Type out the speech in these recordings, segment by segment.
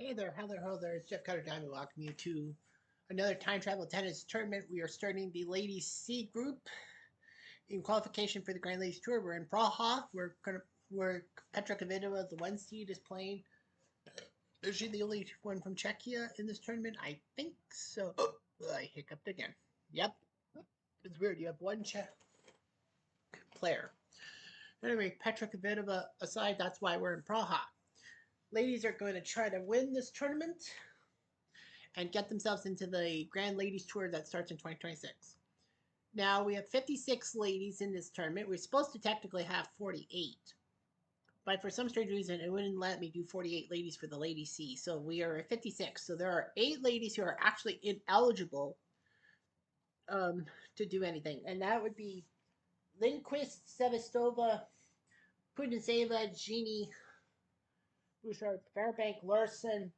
Hey there, hello there. It's Jeff Cutter Diamond welcoming you to another time travel tennis tournament. We are starting the ladies C group in qualification for the Grand Ladies Tour. We're in Praha. Where Petra Kvitova, the one seed, is playing. Is she the only one from Czechia in this tournament? I think so. Oh, I hiccuped again. Yep, it's weird. You have one Czech player. Anyway, Petra Kvitova aside, that's why we're in Praha. Ladies are going to try to win this tournament and get themselves into the Grand Ladies Tour that starts in 2026. Now, we have 56 ladies in this tournament. We're supposed to technically have 48. But for some strange reason, it wouldn't let me do 48 ladies for the Lady C. So we are at 56. So there are 8 ladies who are actually ineligible to do anything. And that would be Lindquist, Sevastova, Putintseva, Genie, Bouchard, Fairbank, Larson,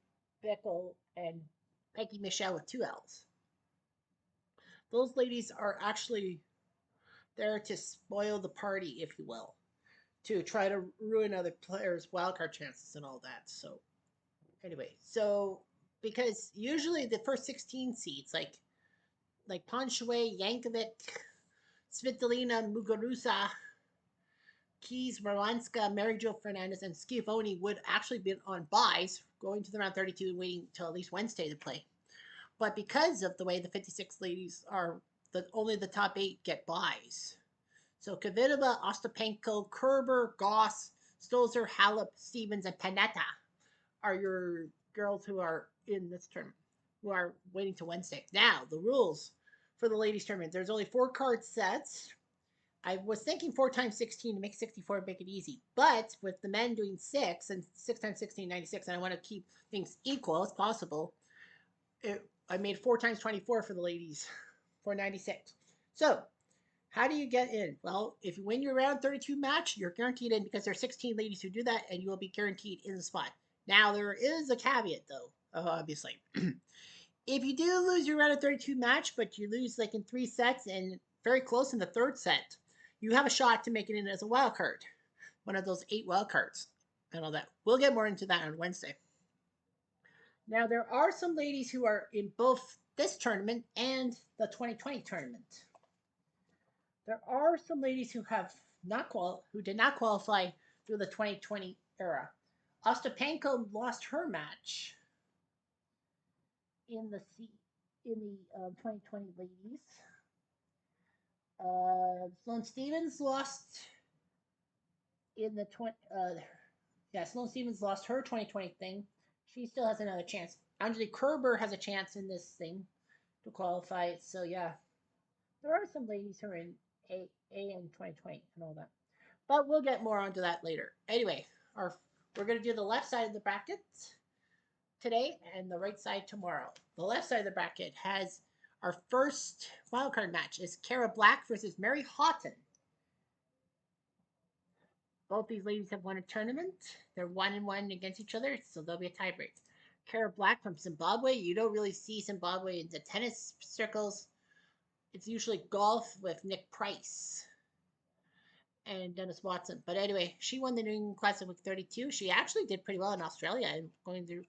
Bickel, and Peggy Michelle with 2 L's. Those ladies are actually there to spoil the party, if you will, to try to ruin other players' wildcard chances and all that. So, anyway, because usually the first 16 seeds, like Ponchue, Yankovic, Svitolina, Muguruza, Keys, Marwanska, Mary Jo Fernandez, and Schiavone would actually be on buys going to the round 32 and waiting until at least Wednesday to play. But because of the way the 56 ladies are, only the top 8 get buys. So Kvitova, Ostapenko, Kerber, Goss, Stosur, Halep, Stevens, and Panetta are your girls who are in this tournament, who are waiting to Wednesday. Now, the rules for the ladies tournament. There's only 4 card sets. I was thinking 4 times 16 to make 64 make it easy. But with the men doing 6 and 6 times 16, 96, and I want to keep things equal as possible, I made 4 times 24 for the ladies for 96. So, how do you get in? Well, if you win your round 32 match, you're guaranteed in because there are 16 ladies who do that, and you will be guaranteed in the spot. Now, there is a caveat, though, obviously. If you do lose your round of 32 match, but you lose like in 3 sets and very close in the 3rd set, you have a shot to make it in as a wild card, one of those 8 wild cards and all that. We'll get more into that on Wednesday. Now, there are some ladies who are in both this tournament and the 2020 tournament. There are some ladies who did not qualify through the 2020 era. Ostapenko lost her match in the 2020 ladies. Sloane Stevens lost in the Sloane Stevens lost her 2020 thing. She still has another chance. Angelique Kerber has a chance in this thing to qualify. So yeah, there are some ladies who are in A in 2020 and all that. But we'll get more onto that later. Anyway, we're going to do the left side of the bracket today and the right side tomorrow. The left side of the bracket has our first wildcard match is Cara Black versus Mary Houghton. Both these ladies have won a tournament. They're 1-1 against each other, so there'll be a tiebreak. Cara Black from Zimbabwe. You don't really see Zimbabwe in the tennis circles. It's usually golf with Nick Price and Dennis Watson. But anyway, she won the New England Classic Week 32. She actually did pretty well in Australia and going through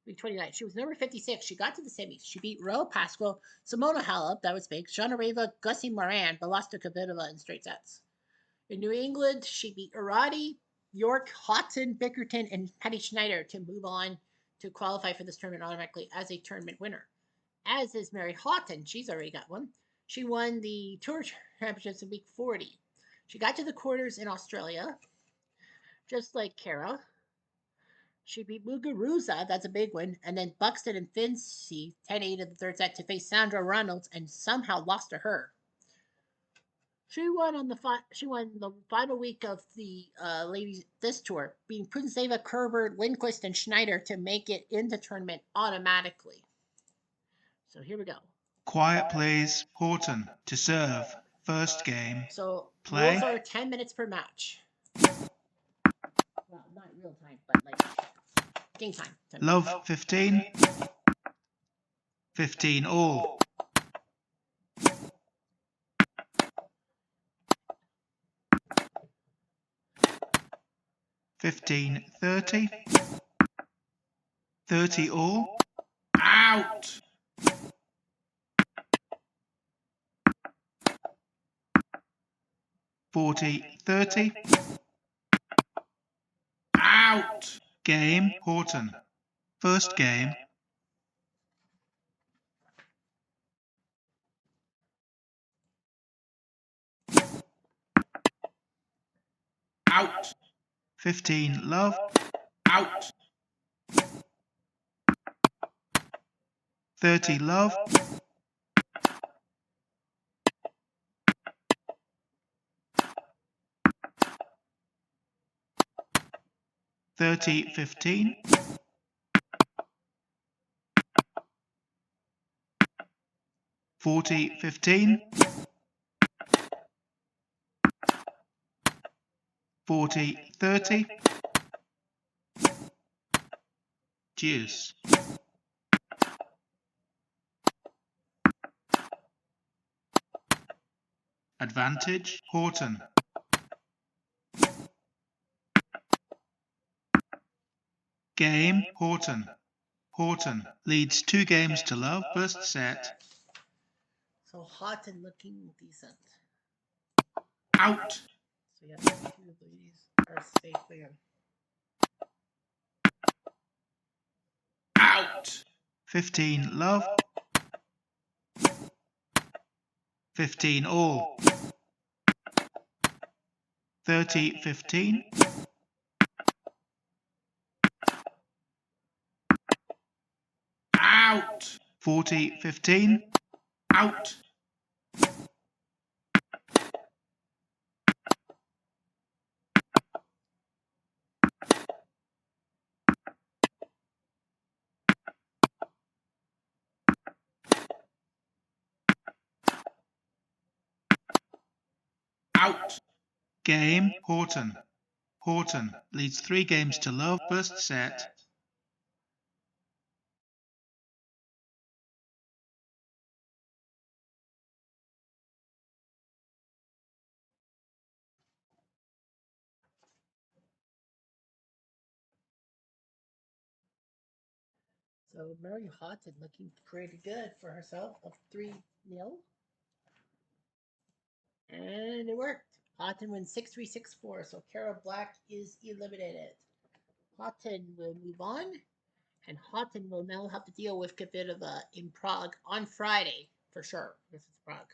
Week 29. She was number 56. She got to the semis. She beat Ro Pascual, Simona Halep, that was big, Shanareva, Gussie Moran, but lost to Kvitova in straight sets. In New England, she beat Arati, York, Houghton, Bickerton, and Patty Schneider to move on to qualify for this tournament automatically as a tournament winner. As is Mary Houghton. She's already got one. She won the Tour Championships in Week 40. She got to the quarters in Australia, just like Cara. She beat Muguruza, that's a big one, and then Buxton and Fincy 10-8 in the 3rd set to face Sandra Reynolds and somehow lost to her. She won the final week of the ladies this tour, beating Putintseva, Kerber, Lindquist, and Schneider to make it in the tournament automatically. So here we go. Quiet, please. Houghton to serve. First game. So Play. rules are 10 minutes per match. Well, not real time, but like game time. Love 15. 15 all. 15-30. 30 all. Out. 40, 30. Out. Game, Horton. First game. Out. 15, love. Out. 30, love. 30, 15. 40, 15. 40, 30. Deuce. Advantage, Horton. Game, Horton. Horton leads 2 games to love, first set. So Houghton looking decent. Out. So yeah, 2 of these are safely in. Out. 15, love. 15 all. 30, 15. 40, 15. Out. 'Out. Game, Horton. Horton leads 3 games to love, first set. So Mary Houghton looking pretty good for herself, up 3-0. And it worked. Houghton wins 6-3, 6-4. So Kara Black is eliminated. Houghton will move on. And Houghton will now have to deal with Kvitova in Prague on Friday, for sure. This is Prague.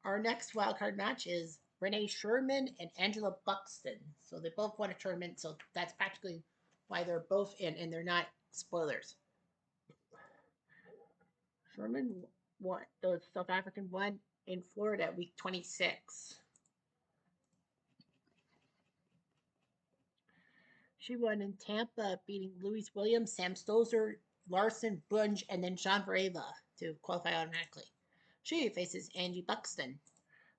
Our next wildcard match is Renee Sherman and Angela Buxton. So they both won a tournament, so that's practically why they're both in, and they're not spoilers. Sherman won, the South African won in Florida week 26. She won in Tampa, beating Louise Williams, Sam Stosur, Larson, Bunge, and then Jean Varela to qualify automatically. She faces Angie Buxton,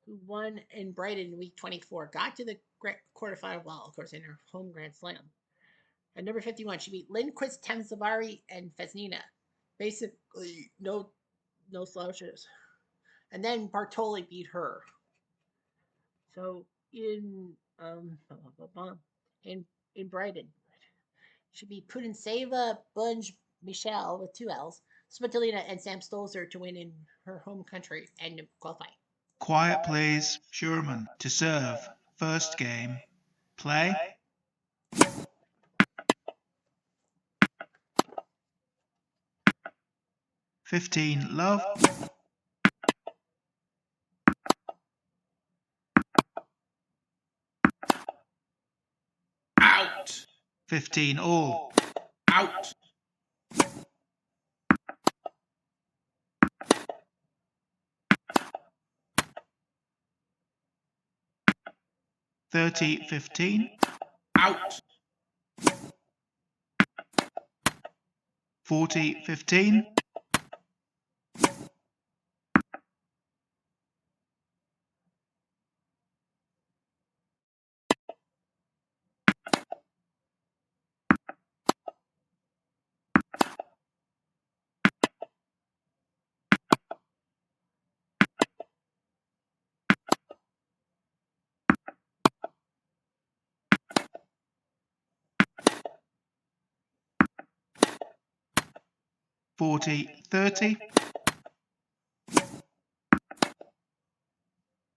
who won in Brighton week 24, got to the quarterfinal, well, of course, in her home Grand Slam. At number 51, she beat Lindquist, Tamzavari, and Fesnina. Basically, no slouches. And then Bartoli beat her. So in in Brighton, she beat Pudinseva, Bunge, Michelle with 2 L's, Svitolina, and Sam Stosur to win in her home country and qualify. Quiet please. Sherman to serve. First game. Play. "15, love. 'Out. 15 all. 'Out. 30, 15. 'Out. 40, 15. 40, 30.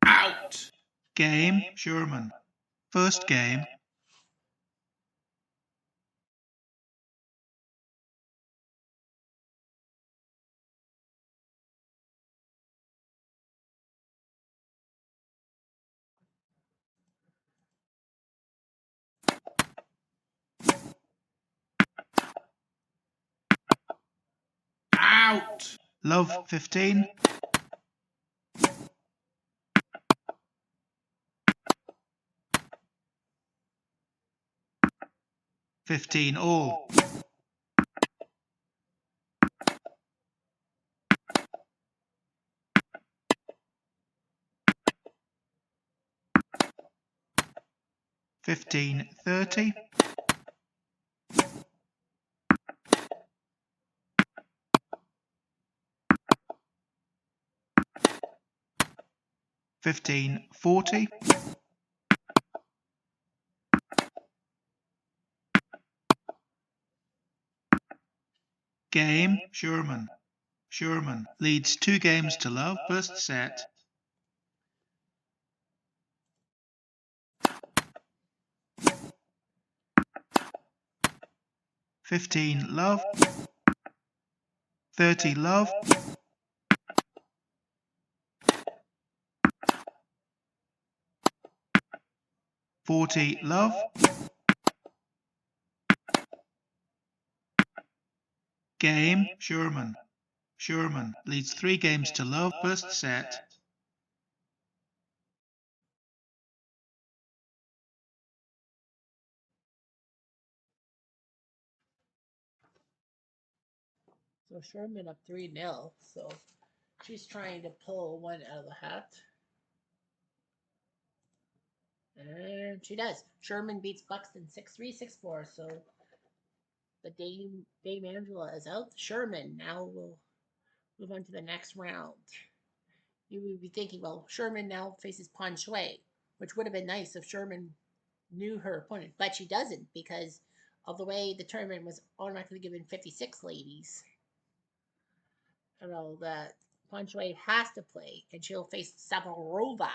Out. Game, Sherman. First game. Out. Love, 15. 15 all. Fifteen, 30. 15, 40. 'Game, Sherman. Sherman leads 2 games to love, first set. Fifteen love. 30 love. 40 love. Game, Sherman. Sherman leads 3 games to love, first set. So Sherman up 3-0. So she's trying to pull one out of the hat. And she does. Sherman beats Buxton 6-3, 6-4. So the Dame Angela is out. Sherman now will move on to the next round. You would be thinking, well, Sherman now faces Pan Shui, which would have been nice if Sherman knew her opponent, but she doesn't because of the way the tournament was automatically given 56 ladies. You know that Pan Shui has to play, and she'll face Savarova,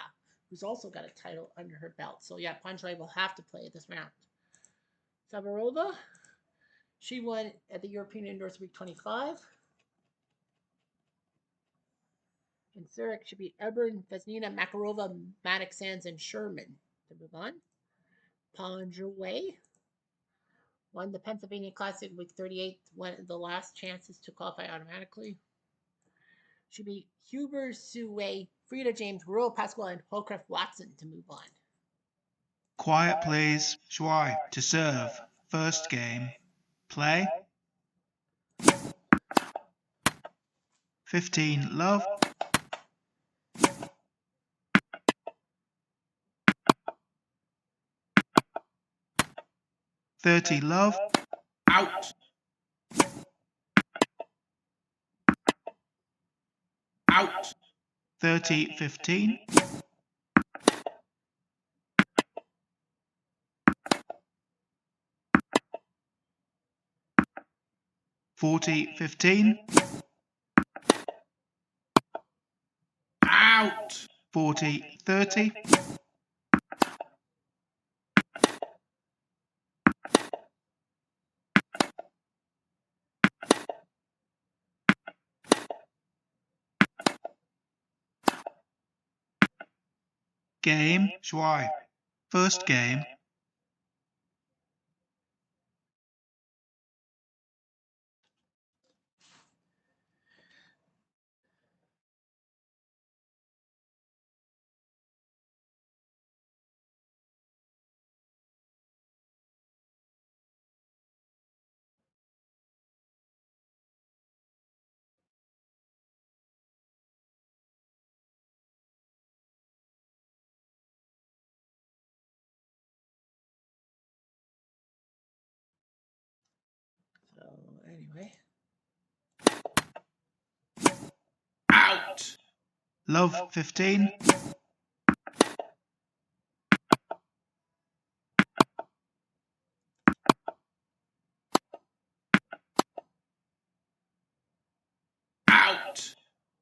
who's also got a title under her belt. So yeah, Pan Shui will have to play this round. Savarova, she won at the European Indoors Week 25. In Zurich, she beat Ebern, Vesnina, Makarova, Maddox Sands, and Sherman to move on. Pan Shui won the Pennsylvania Classic Week 38, one of the last chances to qualify automatically. She beat Huber, Sue, Frida James, Rural Pascual, and Holcroft Watson to move on. Quiet please. Shui to serve. First game. Play. 15 love. 30 love. Out. Out. 30, 15. 40, 15. Out. 40, 30. 'Game, Shui. First game. So anyway, Out. Love, 15.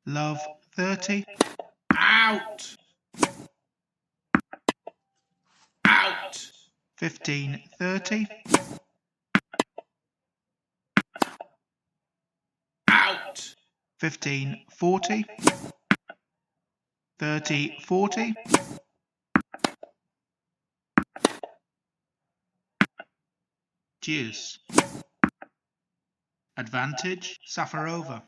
Love 30. Out. Out. 15 30. Out. 15 40. 30 40. Deuce. Advantage, Safarova.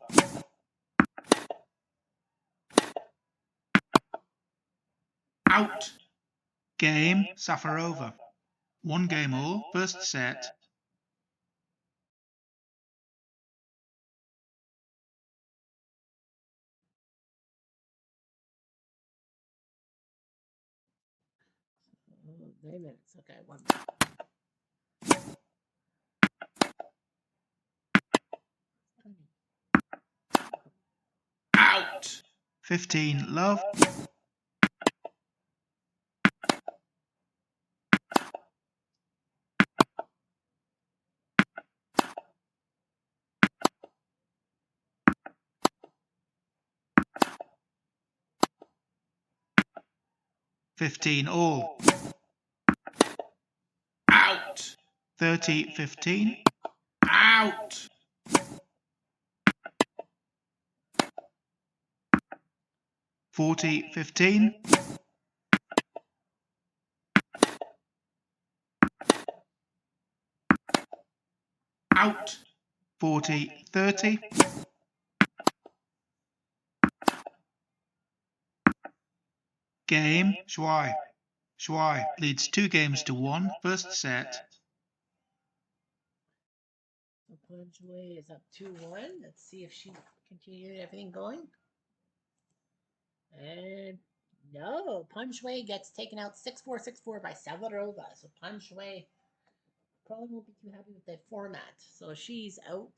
Out. Game, Safarova. 1 game all, first set. Oh, 9 minutes. Okay, 1 minute. Out. 15 love. $15 all. Out. 30 15. Out. 40 15. Out. 40 30. Game, Shuai. Shuai leads 2 games to 1, first set. So Punchway is up 2-1. Let's see if she continued everything going. And no, Punchway gets taken out 6-4, 6-4 by Savarova. So Punchway probably won't be too happy with that format. So she's out.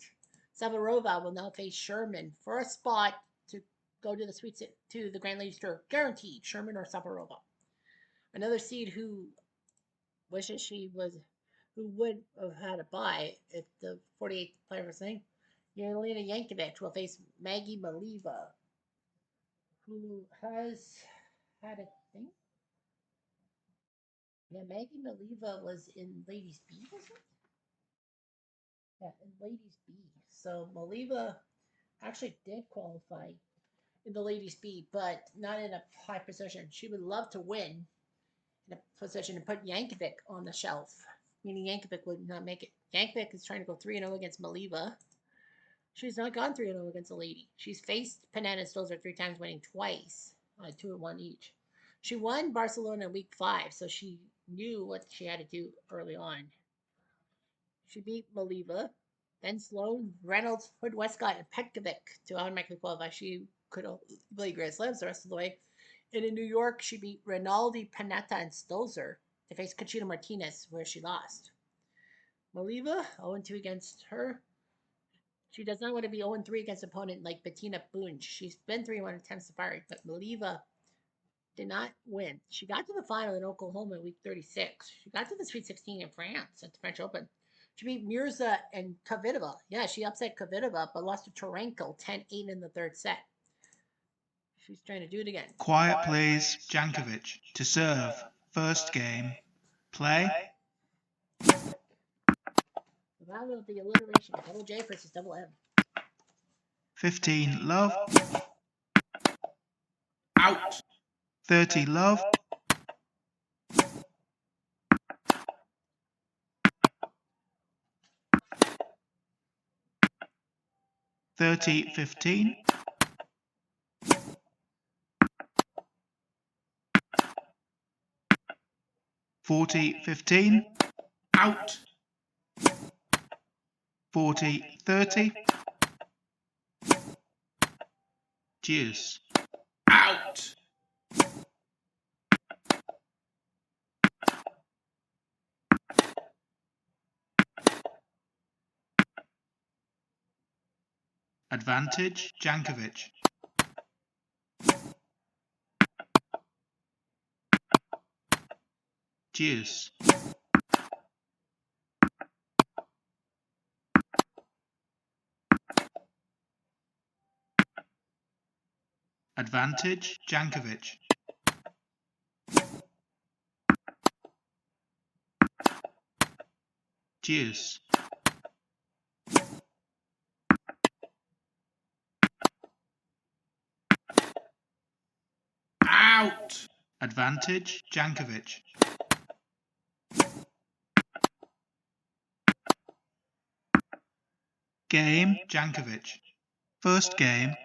Savarova will now face Sherman for a spot to go to the to the Grand Ladies Tour. Guaranteed, Sherman or Savarova. Another seed who wishes who would have had a bye if the 48th player was saying. Yelena Yankovic will face Maggie Maliva, who has had a thing. Yeah, Maggie Maliva was in Ladies B, was it? Yeah, in Ladies B. So Maliva actually did qualify in the Ladies B, but not in a high position. She would love to win in a position and put Yankovic on the shelf, meaning Yankovic would not make it. Yankovic is trying to go 3-0 against Maliva. She's not gone 3-0 against a lady. She's faced Panetta and Stosur 3 times, winning twice, 2-1 each. She won Barcelona in week 5, so she knew what she had to do early on. She beat Maliva, then Sloan, Reynolds, Hood Westcott, and Petkovic to automatically qualify. She could play Grand Slams the rest of the way. And in New York, she beat Rinaldi, Panetta, and Stosur to face Conchita Martinez, where she lost. Maliva, 0-2 against her. She does not want to be 0-3 against opponent like Bettina Bunch. She's been 3-1 attempts Safari, but Maliva did not win. She got to the final in Oklahoma in week 36. She got to the Sweet 16 in France at the French Open. She beat Mirza and Kvitova. Yeah, she upset Kvitova, but lost to Tarenko 10-8 in the third set. She's trying to do it again. Quiet please, Jankovic. To serve. First game. Play. The battle of the alliteration. Double J versus double M. 15 love. Out. 30 love. $30 15. 40 15. Out. 40 30. Deuce. Out. Advantage, Jankovic. Deuce. Advantage, Jankovic. Deuce. Out. Advantage, Jankovic. Game, Jankovic. First game.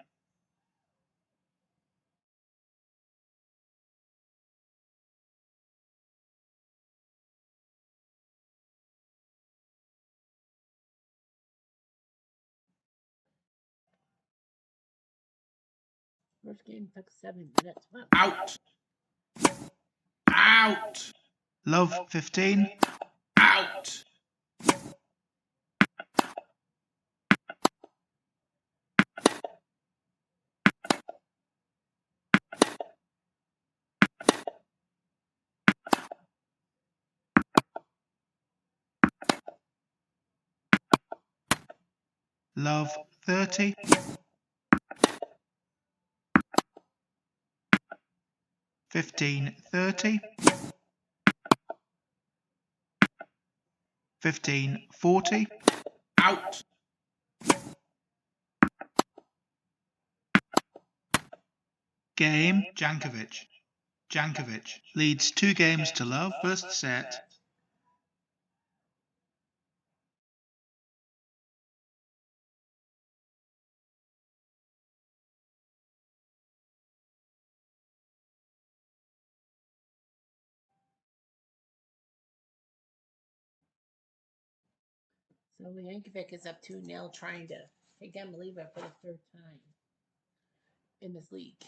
First game took 7 minutes. Wow. Out. Out. Love 15. Out. Love 30. 15-30. 15-40. Out. Game, Jankovic. Jankovic leads 2 games to love. First set. So Yankovic is up 2-0 trying to take down Maliva for the 3rd time in this league.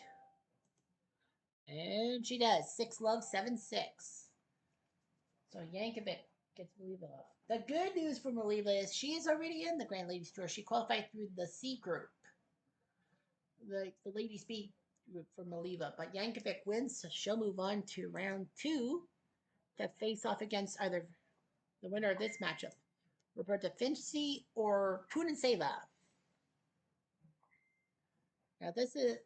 And she does. 6-love, 7-6. So Yankovic gets Maliva off. The good news for Maliva is she is already in the Grand Ladies Tour. She qualified through the C group, the Ladies B group for Maliva. But Yankovic wins, so she'll move on to round 2 to face off against either the winner of this matchup, Roberta Finci or Punanseva. Now this is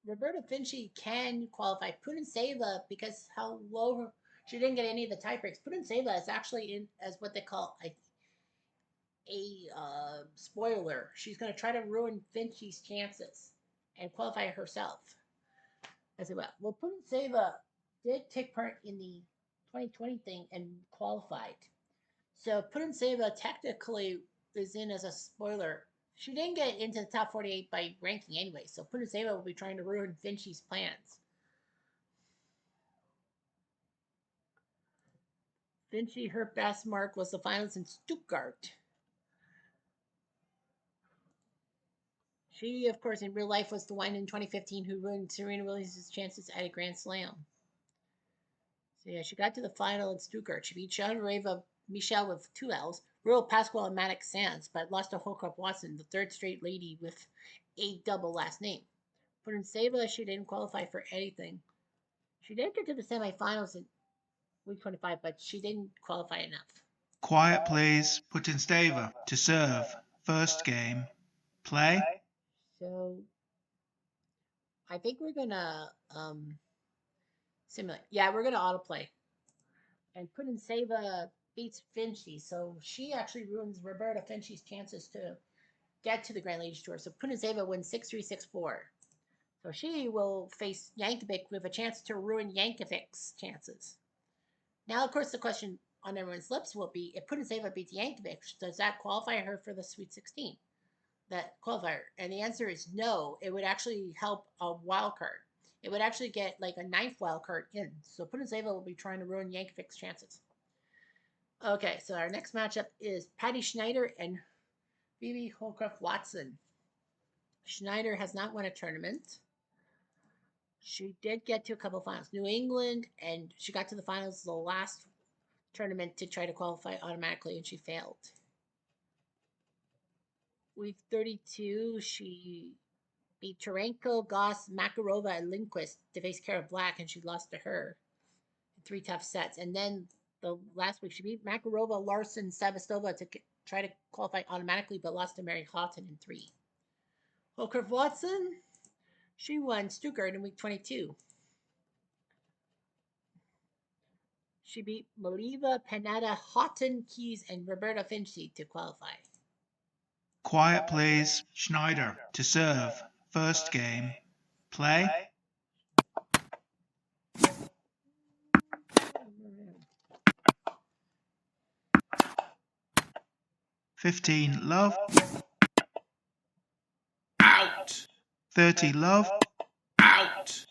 Roberta Finci can qualify. Punanseva, because how low she didn't get any of the tie breaks. Punanseva is actually in as what they call a spoiler. She's going to try to ruin Finci's chances and qualify herself as well. Well, Punanseva did take part in the 2020 thing and qualified. So Punanseva technically is in as a spoiler. She didn't get into the top 48 by ranking anyway, so Punanseva will be trying to ruin Finci's plans. Finci, her best mark was the finals in Stuttgart. She, of course, in real life was the one in 2015 who ruined Serena Williams' chances at a Grand Slam. So yeah, she got to the final in Stuttgart. She beat Sharapova Michelle with 2 L's, Royal Pascual and Maddox Sands, but lost to Holcroft Watson, the 3rd straight lady with a double last name. Punanseva, she didn't qualify for anything. She did get to the semifinals in week 25, but she didn't qualify enough. Quiet please. Putintseva to serve. First game. Play. So I think we're gonna simulate. Yeah, we're gonna autoplay. And Putintseva beats Finci, so she actually ruins Roberta Finci's chances to get to the Grand Ladies Tour. So Putintseva wins 6-3, 6-4. So she will face Yankovic with a chance to ruin Yankovic's chances. Now, of course, the question on everyone's lips will be, if Putintseva beats Yankovic, does that qualify her for the Sweet 16? That qualifier? And the answer is no. It would actually help a wild card. It would actually get like a 9th wild card in. So Putintseva will be trying to ruin Yankovic's chances. Okay, so our next matchup is Patty Schneider and Phoebe Holcroft Watson. Schneider has not won a tournament. She did get to a couple of finals, New England, and she got to the finals the last tournament to try to qualify automatically, and she failed. Week 32, she beat Tarenko, Goss, Makarova, and Lindquist to face Kara Black, and she lost to her in 3 tough sets. And then the last week, she beat Makarova, Larson, Sevastova to try to qualify automatically, but lost to Mary Houghton in 3. Holcroft Watson, she won Stuttgart in week 22. She beat Maliva, Panetta, Houghton, Keys, and Roberta Finchley to qualify. Quiet please. Schneider to serve. First game. Play. 15 love. Out. 30 love. Out.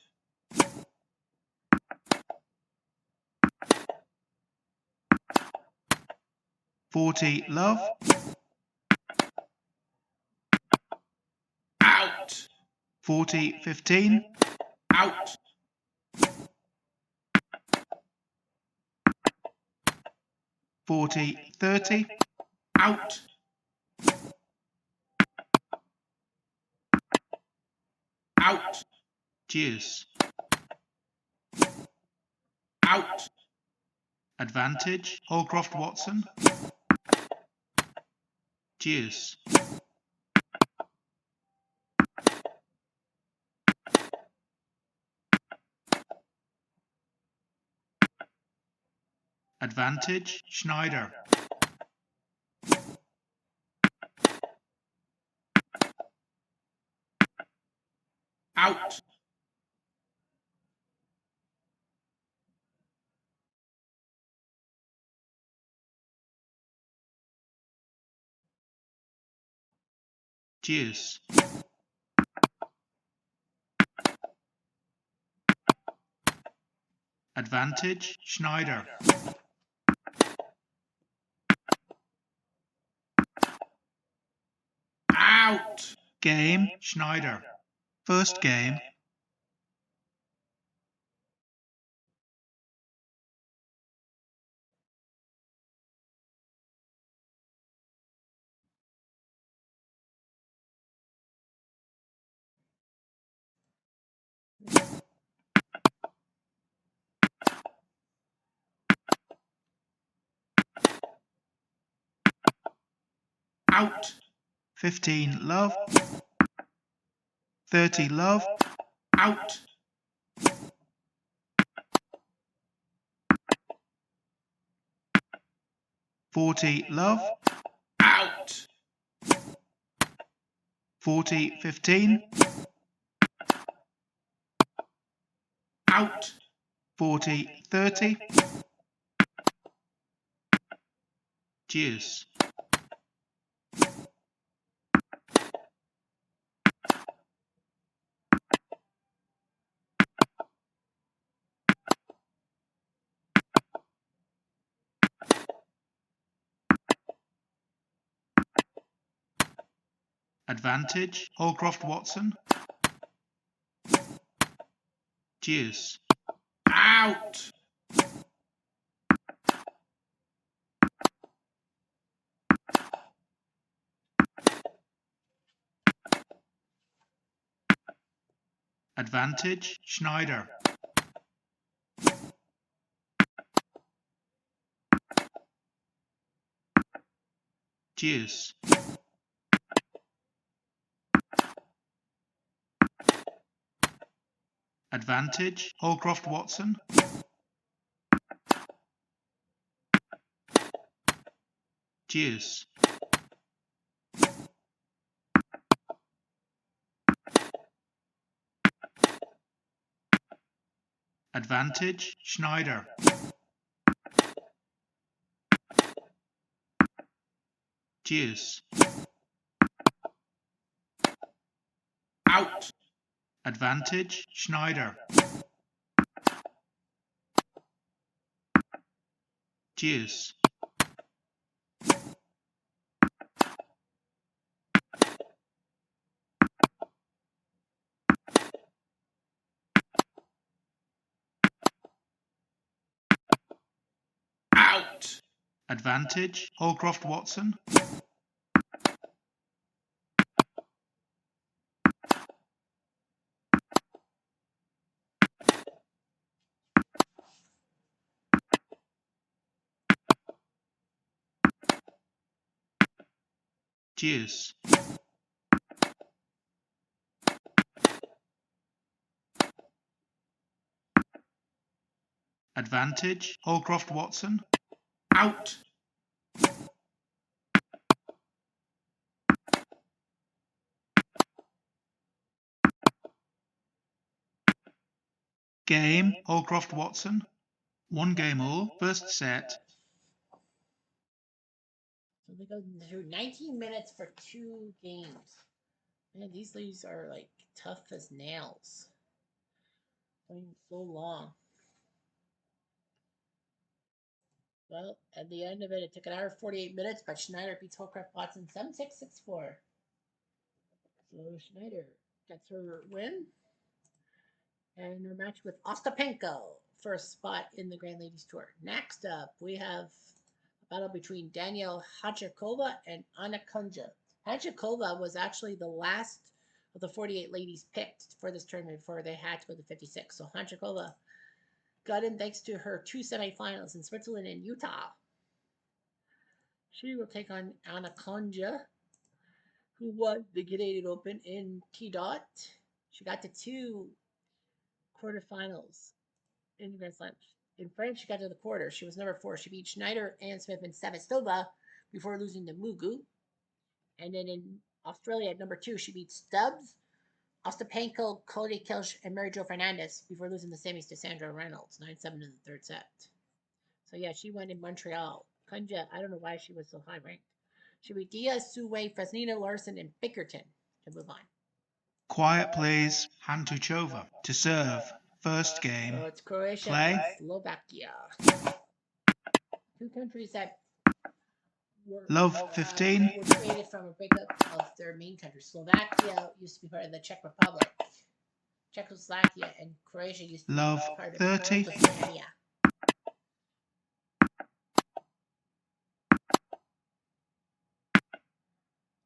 40 love. Out. 40 15. Out. 40 30. Out. Out. Deuce. Out. Advantage. Holcroft Watson. Deuce. Advantage. Schneider. Out. Deuce. Advantage. Schneider. Out. Game. Schneider. First game. Out. 15 love. 30 love. Out. 40 love. Out. 40 15. Out. 40 30. Deuce. Advantage. Holcroft Watson. Deuce. Out. Advantage. Schneider. Deuce. Advantage. Holcroft Watson. Deuce. Advantage. Schneider. Deuce. Out. Advantage. Schneider. Deuce. Out. Advantage. Holcroft Watson. Deuce. Advantage, Holcroft Watson. Out. Game, Holcroft Watson. 1 game all, first set. So they go through 19 minutes for 2 games. Man, these ladies are like tough as nails. Going so long. Well, at the end of it, it took an hour 48 minutes, but Schneider beats Holcroft Watson 7-6, 6-4. So Schneider gets her win. And her match with Ostapenko, first spot in the Grand Ladies Tour. Next up, we have a battle between Danielle Hadjikova and Anna Kunja. Hadjikova was actually the last of the 48 ladies picked for this tournament before they had to go to 56. So Hadjikova got in thanks to her 2 semifinals in Switzerland and Utah. She will take on Anna Kunja, who won the Canadian Open in T-Dot. She got to 2 quarterfinals in the Grand Slam. In France, she got to the quarter. She was number 4. She beat Schneider, Ann Smith, and Sevastova before losing to Mugu. And then in Australia at number 2, she beat Stubbs, Ostapenko, Cody Kilsch, and Mary Jo Fernandez before losing the semis to Sandra Reynolds, 9-7 in the third set. So yeah, she won in Montreal. Kunja, I don't know why she was so high ranked. She beat Diaz, Suwei, Fresnina, Larson, and Bickerton to move on. Quiet plays, Hantuchova to serve. First game. So it's Croatia Play. and Slovakia. 2 countries that were, Love 15. were created from a breakup of their main country. Slovakia used to be part of the Czech Republic. Czechoslovakia and Croatia used to be Love part of 30. Yugoslavia.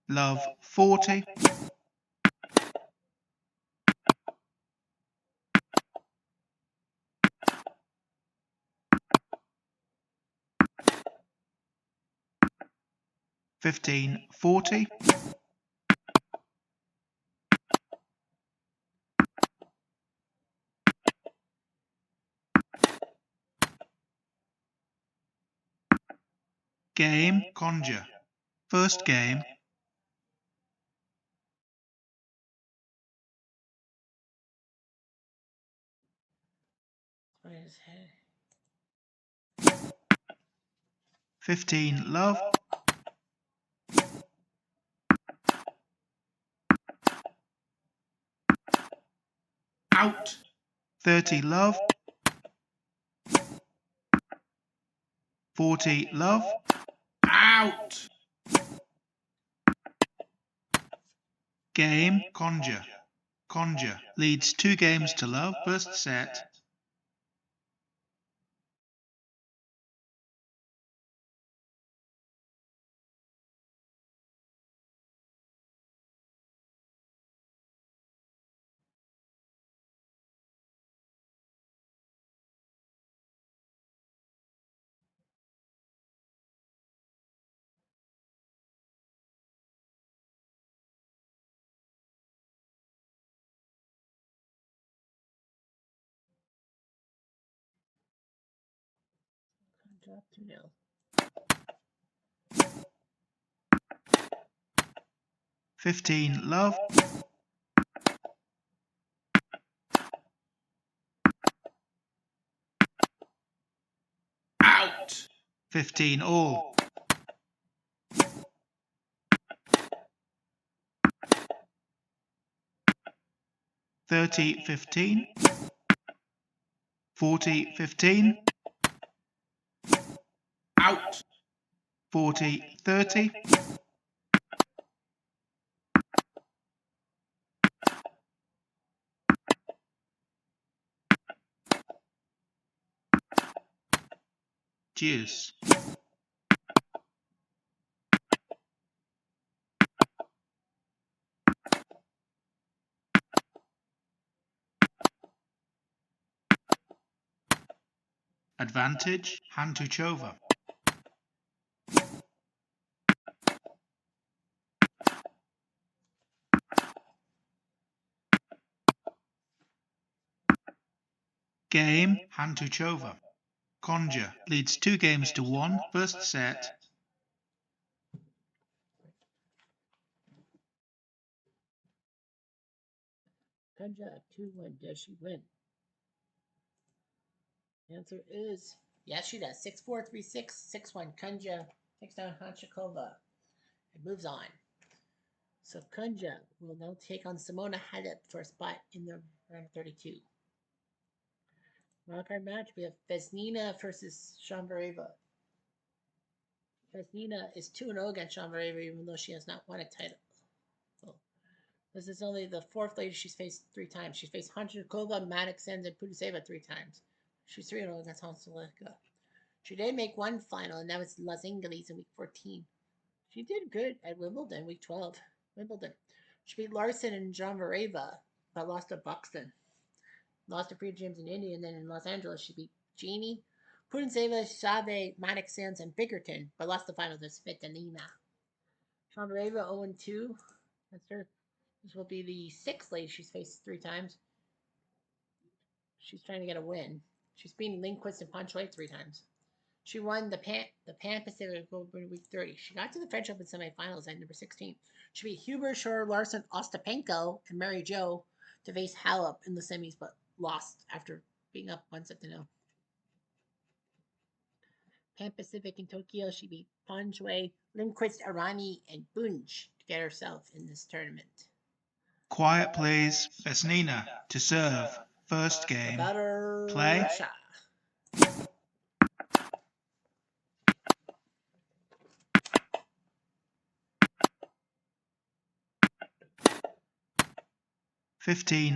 Love 40. (15-40). Game, Conjure. First game. What is it? 15, love. Out. 30, love. 40, love. Out. Game, Conjure. Conjure leads 2 games to love, first set. Drop 2-0. 15, love. 15, all. 30, 15. 40, 15. Out. 40, 30. Deuce. Advantage, Hantuchova. Game, Hantuchova. Conjure leads 2-1, first set. Kunja 2-1. Does she win? Answer is yes, she does. 6-4, 3-6, 6-1. Kunja takes down Hanchikova. It moves on. So Kunja will now take on Simona Halep for a spot in the round of 32. Wildcard match, we have Vesnina versus Shonvareva. Vesnina is 2-0 against Shonvareva, even though she has not won a title. So this is only the fourth lady she's faced 3 times. She's faced Hanchikova, Maddox, and Puduseva 3 times. She's 3-0 against Hansalika. She did make one final, and that was Los Angeles in week 14. She did good at Wimbledon, week 12. Wimbledon. She beat Larson and Shonvareva, but lost to Buxton. Lost to Priya James in India, and then in Los Angeles she beat Genie, Pudenseva, Chave, Maddox Sands, and Bickerton, but lost the final to Svitolina. Shonvareva 0-2. That's her. This will be the 6th lady she's faced 3 times. She's trying to get a win. She's beaten Lindquist and Ponchoy 3 times. She won the Pan Pacific Open in week 30. She got to the French Open semifinals at number 16. She beat Huber, Shore, Larson, Ostapenko, and Mary Jo to face Halep in the semis, but lost after being up 1-0. Pan Pacific in Tokyo, she beat Ponchoy, Lindquist, Arani, and Bunge to get herself in this tournament. Quiet, please. Vesnina to serve. First game. Play. Russia.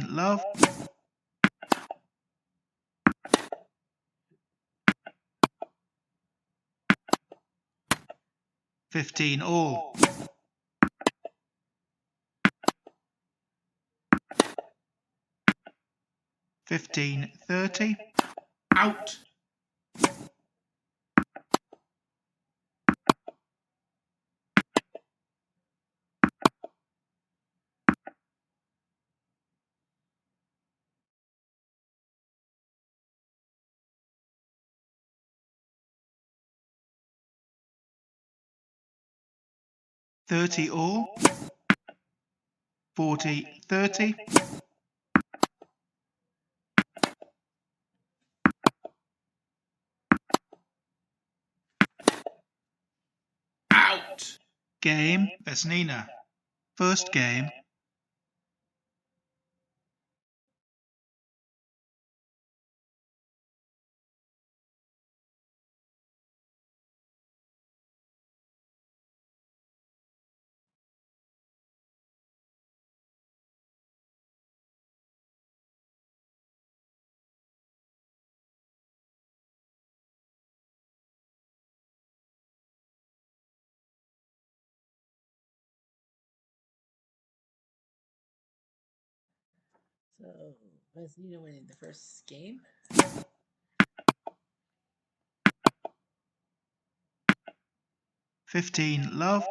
Love. 15 all. 15-30. Out. All. 40-30. 'Out. Game. Vesnina. First game. So, Vesnina winning the first game. 15 love.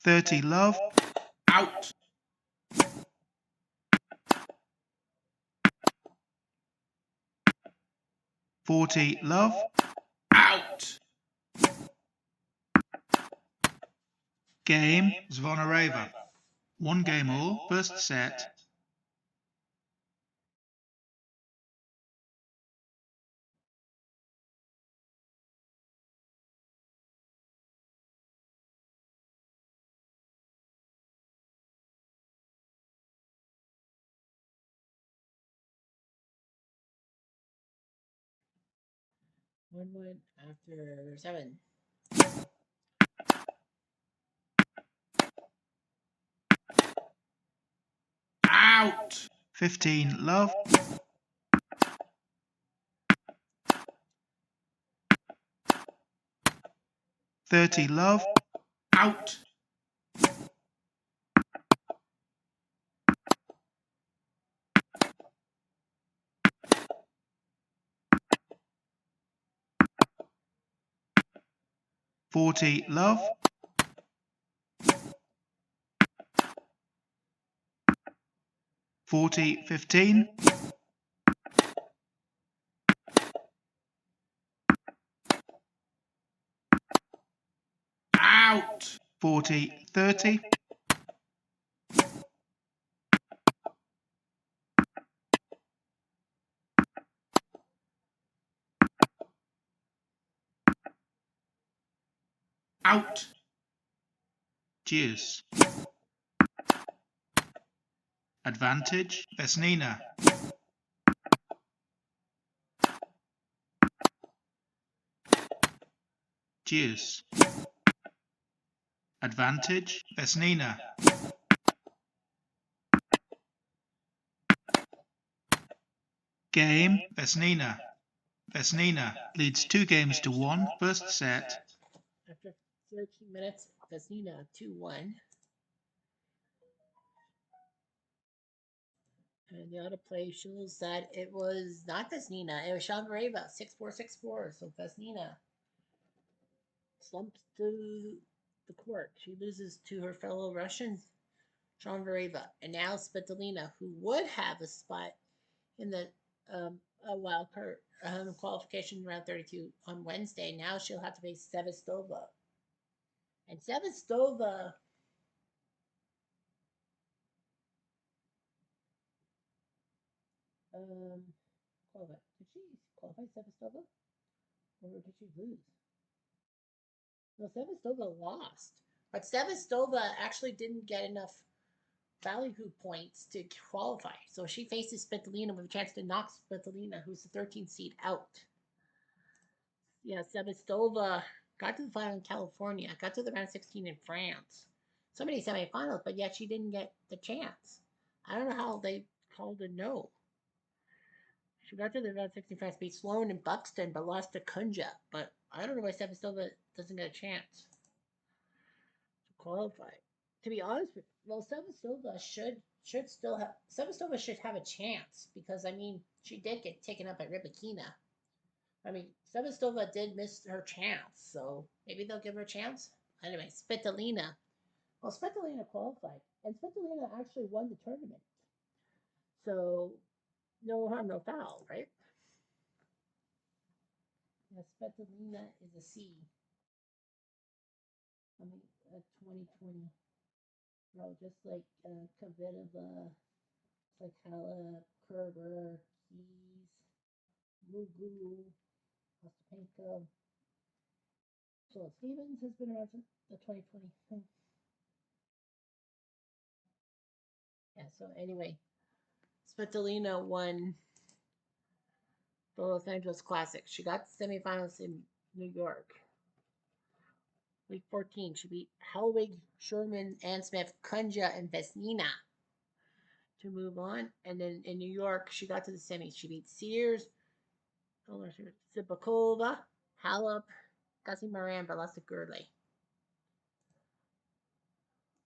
30 love. Out. 40 love. Out. Game. Zvonareva. 1 game all. First set. One after 7. Out. 15 love. 30 love. Out. 40 love, 40-15, out, 40-30, out, deuce, advantage, Vesnina, deuce, advantage, Vesnina, game, Vesnina. Vesnina leads 2-1, first set. After 13 minutes, Vesnina 2-1. And the autoplay shows that it was not Vesnina, it was Shanvareva, 6-4, 6-4. So Vesnina slumps to the court. She loses to her fellow Russian, Shanvareva. And now Svitolina, who would have a spot in the a wild card qualification round 32 on Wednesday, now she'll have to face Sevastova. And Sevastova qualify. Did she qualify Sevastova? Or did she lose? No, Sevastova lost. But Sevastova actually didn't get enough Ballyhoo points to qualify. So she faces Svitolina with a chance to knock Svitolina, who's the 13th seed, out. Yeah, Sevastova got to the final in California, got to the round 16 in France. So many semifinals, but yet she didn't get the chance. I don't know how they called a no. She got to the round 16 France, beat Sloan and Buxton, but lost to Kunja. But I don't know why Sevastova doesn't get a chance to qualify. To be honest with you, well, Sevastova should still have Sevastova should have a chance because I mean she did get taken up by Rybakina. I mean Sevastova did miss her chance, so maybe they'll give her a chance. Anyway, Svitolina. Well, Svitolina qualified, and Svitolina actually won the tournament. So no harm, no foul, right? Yeah, Svitolina is a C. I mean, 2020. Well, just like Kvitova, Sakala, Kerber, Keys, Mugu, Ostapenko. So Stevens has been around since the 2020 thing. Yeah, so anyway, Svitolina won the Los Angeles Classic. She got the semifinals in New York. Week 14, she beat Hellwig, Sherman, Ann Smith, Kunja, and Vesnina to move on. And then in New York, she got to the semis. She beat Sears, Sibakova, Halep, Gussie Moran, but lost to Gurley.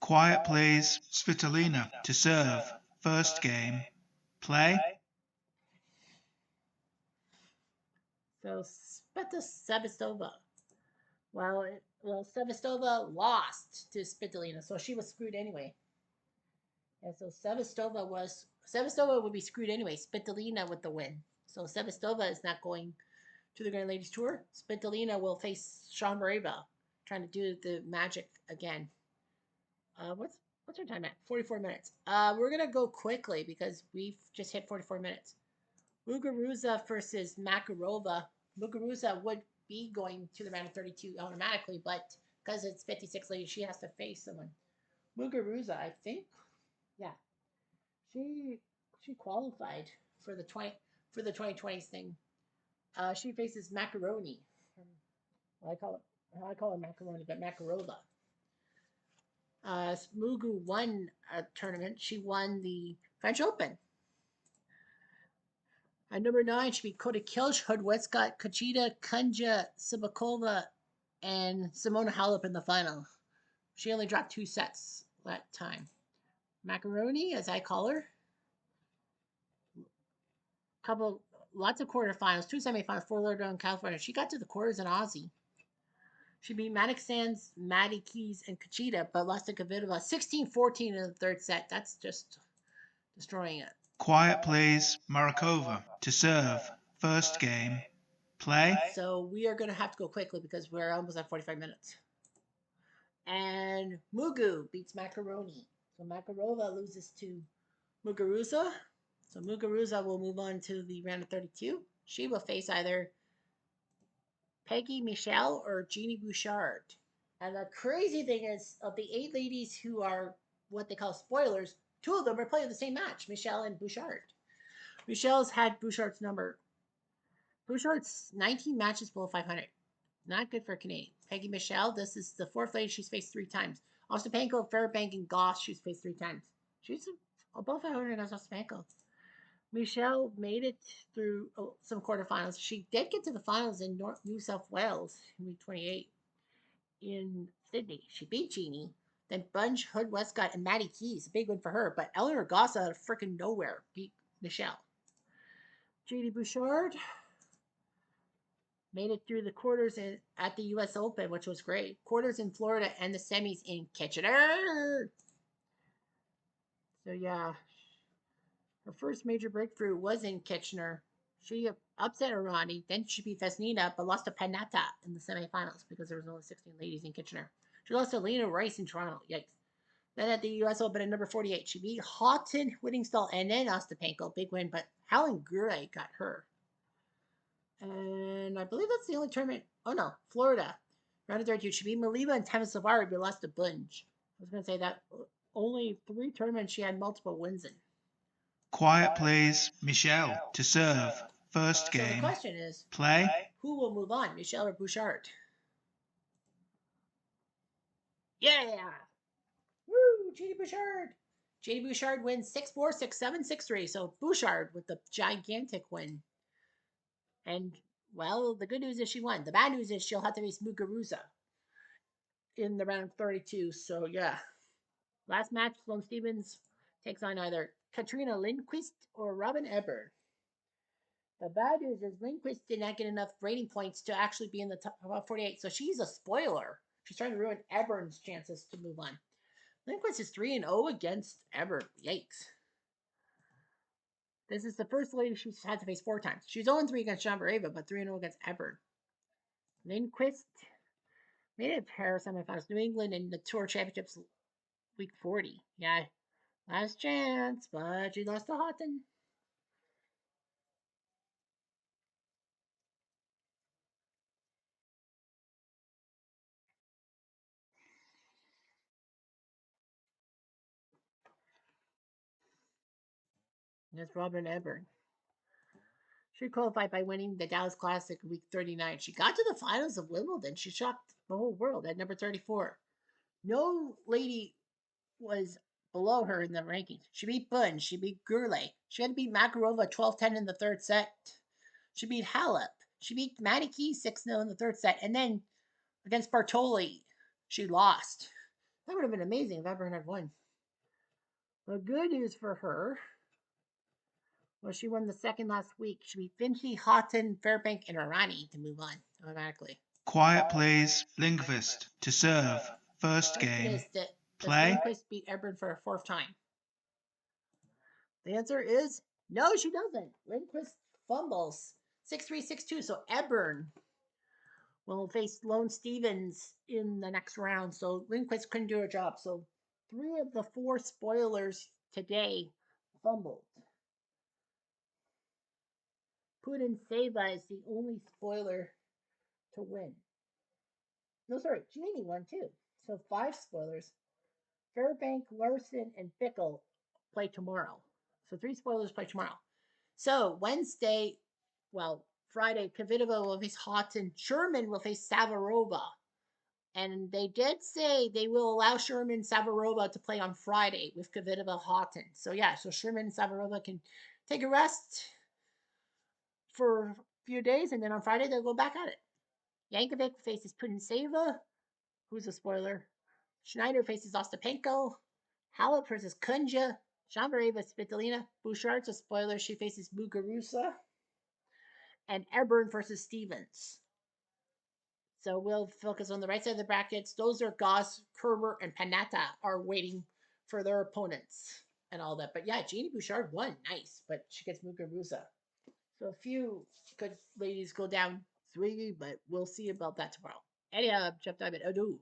Quiet please, Svitolina to serve, first game, play, So Sevastova. Well, Sevastova lost to Svitolina, so she was screwed anyway. And so Sevastova would be screwed anyway. Svitolina with the win. So Sevastova is not going to the Grand Ladies Tour. Svitolina will face Shanvareva, trying to do the magic again. What's our time at? 44 minutes. We're gonna go quickly because we've just hit 44 minutes. Muguruza versus Makarova. Muguruza would be going to the round of 32 automatically, but because it's 56 ladies, she has to face someone. Muguruza, I think, yeah, she qualified for the 2020s thing. She faces Macaroni. I call her Macaroni, but Makarova. Mugu won a tournament. She won the French Open. At number 9, she beat Kota Kilch, Hudwescott, Kachita, Kunja, Sibakova, and Simona Halep in the final. She only dropped 2 sets that time. Macaroni, as I call her. Lots of quarterfinals, 2 semifinals, 4 Lauderdale in California. She got to the quarters in Aussie. She beat Manik Sands, Maddie Keys, and Kachita, but lost to Kvitova 16-14 in the third set. That's just destroying it. Quiet plays Marakova to serve. First game. Play. So we are going to have to go quickly because we're almost at 45 minutes. And Mugu beats Macaroni. So Makarova loses to Muguruza. So Muguruza will move on to the round of 32. She will face either Peggy Michelle or Jeannie Bouchard. And the crazy thing is, of the 8 ladies who are what they call spoilers, 2 of them are playing the same match, Michelle and Bouchard. Michelle's had Bouchard's number. Bouchard's 19 matches below 500. Not good for a Canadian. Peggy Michelle, this is the 4th lady she's faced 3 times. Ostapenko, Fairbank, and Goss, she's faced 3 times. She's above 500 as Ostapenko. Michelle made it through some quarterfinals. She did get to the finals in New South Wales in week 28 in Sydney. She beat Jeannie. Then Bunge, Hood, Westcott, and Maddie Keys. A big win for her. But Eleanor Goss out of freaking nowhere beat Michelle. Jeannie Bouchard made it through the quarters at the U.S. Open, which was great. Quarters in Florida and the semis in Kitchener. So, yeah. Her first major breakthrough was in Kitchener. She upset Irani, then she beat Vesnina, but lost to Panatta in the semifinals because there was only 16 ladies in Kitchener. She lost to Lena Rice in Toronto. Yikes. Then at the U.S. Open at number 48, she beat Houghton, Whittingstall, and then Ostapenko. Big win, but Helen Gurley got her. And I believe that's the only tournament. Oh, no. Florida. Round of 32. She beat Maliba and Tamisavari, but lost to Bunge. I was going to say that only 3 tournaments she had multiple wins in. Quiet plays Michelle to serve. First game. So the question is, Play. Who will move on, Michelle or Bouchard? Yeah! Woo! Jeannie Bouchard! Jeannie Bouchard wins 6-4, 6-7, 6-3. So Bouchard with the gigantic win. And, well, the good news is she won. The bad news is she'll have to face Muguruza in the round of 32. So, yeah. Last match, Sloane Stephens takes on either Katrina Lindquist or Robin Ebbern. The bad news is Lindquist did not get enough rating points to actually be in the top 48, so she's a spoiler. She's trying to ruin Ebbern's chances to move on. Lindquist is 3-0 against Ebbern. Yikes. This is the first lady she's had to face 4 times. She's 0-3 against Shambareva, but 3-0 against Ebbern. Lindquist made it to Paris semifinals, New England, in the Tour Championships week 40. Yeah, last chance, but she lost to Houghton. That's Robin Ebbern. She qualified by winning the Dallas Classic week 39. She got to the finals of Wimbledon. She shocked the whole world at number 34. No lady was below her in the rankings. She beat Bunge. She beat Gurley. She had to beat Makarova 12-10 in the third set. She beat Halep. She beat Maddie Keys 6-0 in the third set. And then against Bartoli, she lost. That would have been amazing if Ebbern had won. The good news for her was she won the second last week. She beat Vinci, Houghton, Fairbank, and Irani to move on automatically. Quiet plays Lindquist to serve. First game. Play. Lindquist beat Ebbern for a 4th time. The answer is no, she doesn't. Lindquist fumbles 6-3, 6-2. So Ebbern will face Sloane Stephens in the next round. So Lindquist couldn't do her job. So 3 of the 4 spoilers today fumbled. Putin Seva is the only spoiler to win. No, sorry, Jeannie won too. So 5 spoilers. Fairbank, Larson, and Bickle play tomorrow. So 3 spoilers play tomorrow. So Friday, Kvitova will face Houghton. Sherman will face Savarova. And they did say they will allow Sherman and Savarova to play on Friday with Kvitova Houghton. So yeah, so Sherman and Savarova can take a rest for a few days, and then on Friday they'll go back at it. Yankovic faces Putintseva, who's a spoiler. Schneider faces Ostapenko. Halep versus Kunja. Shambareva Svitolina. Bouchard's a spoiler. She faces Muguruza. And Ebbern versus Stephens. So we'll focus on the right side of the brackets. Those are Goss, Kerber, and Panetta are waiting for their opponents and all that. But yeah, Jeannie Bouchard won. Nice. But she gets Muguruza. So a few good ladies go down 3, but we'll see about that tomorrow. Anyhow, Jeff Diamond, adieu.